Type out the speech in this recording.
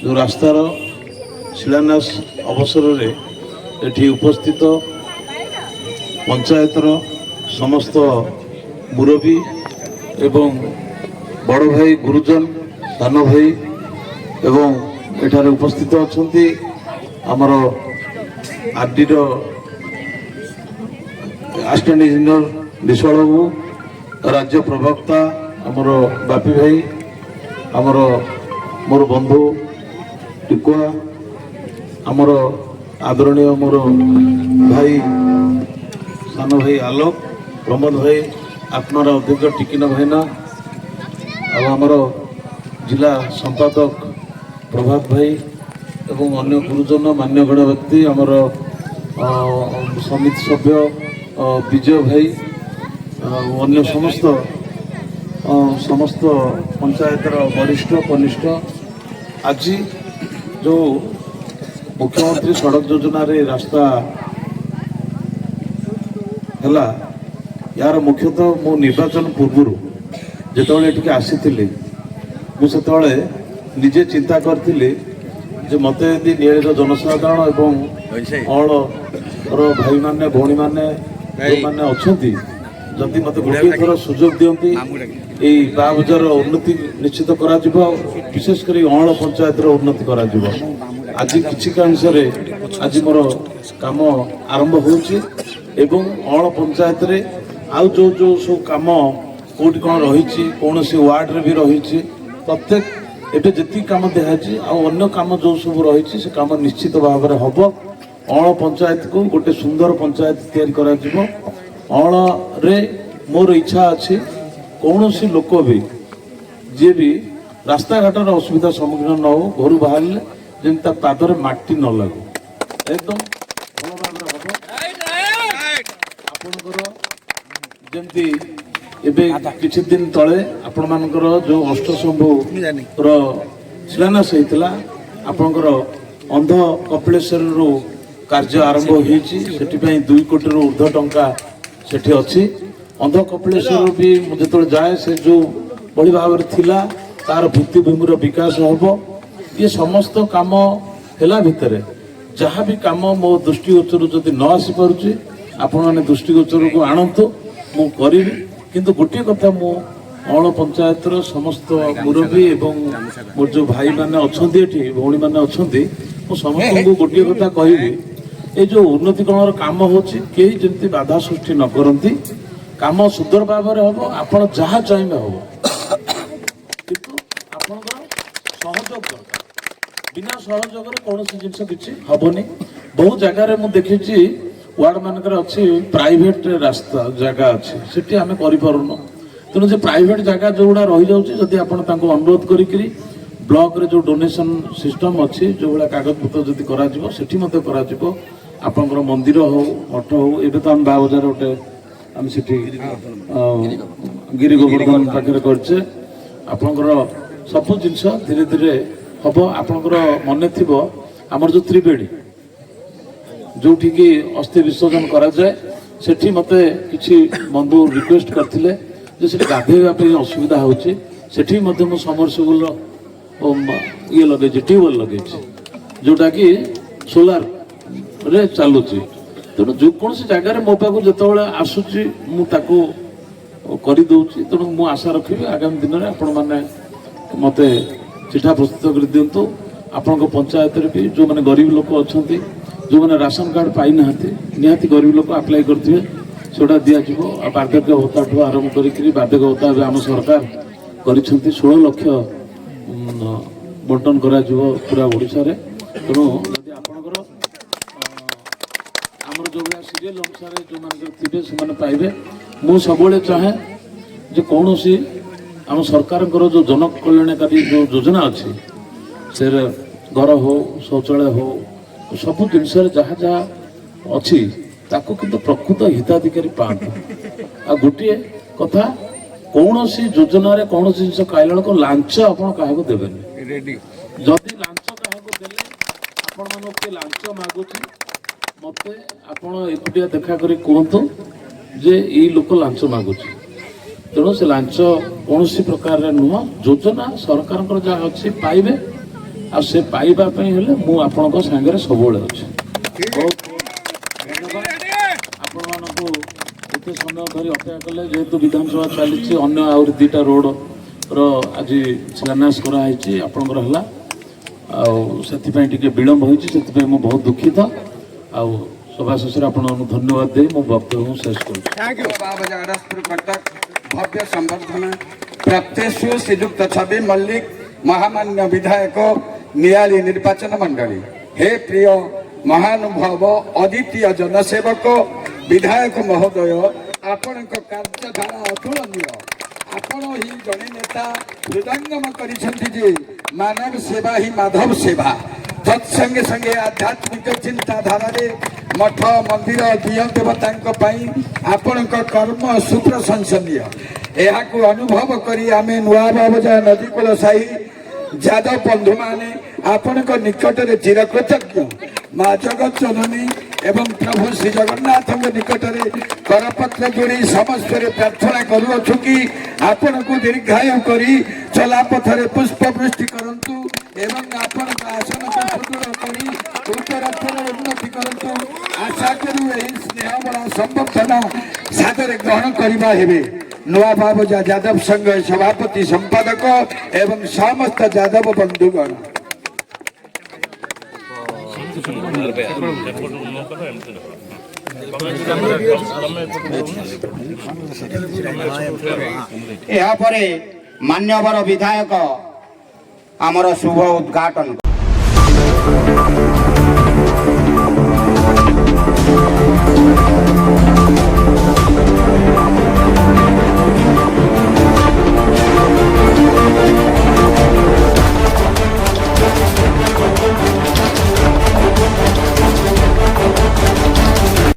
जो रास्तार शिलान्यास अवसर में एठी उपस्थित पंचायतर समस्त मुरबी एवं बड़ भाई गुरुजन सान भाई एवं एठारे उपस्थित अच्छा आमर आरडी असिस्टेंट इंजीनियर विश्वाल बाबू राज्य प्रवक्ता आमर बापी भाई आमर मोर बंधु टिकुआ आमर आदरणीय मोर भाई सान भाई आलोक प्रमोद भाई आत्मार अध्यक्ष टिकिना भाईना आमर जिला संपादक प्रभात भाई एवं अन्य गुरुजन मान्यगण्य व्यक्ति आमर समिति सभ्य विजय भाई अन्य समस्त समस्त पंचायतर वरिष्ठ कनिष्ठ आज जो मुख्यमंत्री सड़क योजना रे रास्ता है यार मुख्यतः मो निर्वाचन पूर्व जिते आसी मुझे निजे चिंता करी जे मत नियर जनसाधारण एवं अल भाई माने भौणी माने मैंने अच्छा जदि मत गोटे थर सुजोग दिखती यही बाजार उन्नति निश्चित करा विशेषकर अल पंचायत उन्नति करा आज किसी अंश आज मोर काम आरंभ होची एवं अल पंचायत रे आउ जो जो सब काम कौटी कौन रही कौन सी वार्ड रे भी रही प्रत्येक एटे जी कम दिखाई अन्य कम जो सब रही से कम निश्चित भाव में हम अल पंचायत को गोटे सुंदर पंचायत या अल रे मोर इच्छा अच्छी कौन सी लोक भी जी भी रास्ता घाटर असुविधा सम्मुखीन न हो घर बाहर जमी पादरे माटी न लगू एकदम भल भाव आपणकर जमी एबे किछि दिन तले आपण मानकर जो अष्टशंभु शिलान्यास होता आपणकर अंध कपिलेश्वर रु कार्य आरंभ होती 2 कोटी ऊर्ध्व टंका सेठी अच्छी अंध कपिलेश्वर भी जो जाए से जो बड़ी भाव थिला तार भित्तिभूमि विकास हम ये समस्त काम है भितर जहाँ भी काम मो दृष्टिगोचर जदि न आसी पारुची आपण मैंने दृष्टिगोचर को आणतु मु करी किंतु गोटे कथा मु अल पंचायत समस्त मुरबी एवं मोर जो भाई मैंने अच्छा भौणी मैंने अच्छा समस्त को गोटे कथा कहबी ये जो उन्नतिकरण काम होची कई जमी बाधा सृष्टि न करती काम सुंदर भाव में हम आपण जहाँ चाहिए हम किंतु आपणकर सहयोग दरकार बिना सहयोग कौन जिन किसी हेनी बहुत जगार मुझे देखी वार्ड मानक अच्छी प्राइवेट रास्ता जगह अच्छी से आम करूँ तेणु से प्राइवेट जगह जो गुड़ा रही जाऊँगी जदि आप अनुरोध करी ब्लॉक रे जो डोनेशन सिस्टम अच्छी जो भाया कागज पत्र जदि करा आपंकर मंदिर हो मठ हो ये तो आम बाजार गोटे आम से गिरी गोवर्धन पाखे करचे आपंकर सब जिनस धीरे धीरे हम आपंकर मन थी आमर जो त्रिवेणी जो कि अस्थि विसर्जन करा जाए सेठी मते किसी बंधु रिक्वेस्ट करते से गाधेवाई असुविधा होची सेठी मते मो समरसेबुल ये लगे ट्यूबवेल लगे जोटा कि सोलार रे चलुची तेणु जो कौन जगार मो पाक जो आसूची मुझे तेणु मु आशा रखी आगामी दिन में आपण मैंने मत चिठा प्रस्तुत कर दिंतु आपण पंचायत भी जो मैंने गरीब लोक अच्छा जो मैंने राशन कार्ड पाई ना निहाती गरीब लोक आप्लाय करेंगे सेटा दिज्व बार्धक्य भत्ता ठू आरंभ करी बार्धक्य भत्ता आम सरकार कर 16 लाख बंटन करा पूरा ओडिशा रे तेणु यदि आपणकर आमर जो भाया सीरियल अनुसार जो थे से पाइबे मु सब चाहे जे कौन सी आम सरकार जो जन कल्याणकारी जो योजना अच्छी से घर हो शौचालय हो सब जिन जहाँ जहाँ अच्छी ताको किंतु प्रकृत हिताधिकारी पाते आ गोटे कथा कौन सी योजना रे कौन सी जिन खाइला को लांच आपण क्या देवेनि जदि लांच क्या देले आपण मानके लांच मागुची मते आपण एकुटिया देखा करी कहतु जे ई लोक लांच मागुची तेणु से लांच कौन सी प्रकार नुह योजना सरकार जहाँ अच्छी पाइबे आ से पाइबा पई हेले मु आपनको संगे सबुले अच्छे बहुत धन्यवाद आपण मानकू एते समय धरी अपेक्षा कले जेहेतु विधानसभा चली अन्य आउर 2टा रोड रो आज शिलान्यास कराई आपणकर है आती विलम्ब होती मु बहुत दुखित आउ सभा शेष आपको धन्यवाद दे मो वक्तव्य शेष कर भव्य संवर्धना प्रत्येशु श्रीयुक्त छवि मल्लिक महामान्य विधायक नियाली निर्वाचन मंडली हे प्रिय महानुभव अद्वितीय जनसेवक विधायक महोदय आपण कार्यधारा अतुलनीय आपण ही जड़े नेता हृदयंगम कर मानव सेवा ही माधव सेवा तत्संगे संगे आध्यात्मिक चिंताधारा मठ मंदिर दिय देवता आपण कर्म सुप्रशंसनीय यह अनुभव करी आमे नुआ बाबजा नदी कूल साही जादव बंधु माने आपण निकट में चिरकृतज्ञ माँ जगत जननी एवं प्रभु श्री जगन्नाथ निकट में करपत्र जोड़ी समस्त प्रार्थना करुछु कि आपण को दीर्घायु करी चलापथरे पुष्प वृष्टि करंतु एवं आपण आसन को सुदृढ़ करी उत्तरोत्तर उन्नति करंतु आशा करू एही स्नेह बड़ा संबर्धना सादर ग्रहण करबा हेबे नुआ बाबजा यादव संघ सभापति संपादक एवं समस्त यादव बंधुगण यापर मान्यवर विधायक आमर शुभ उद्घाटन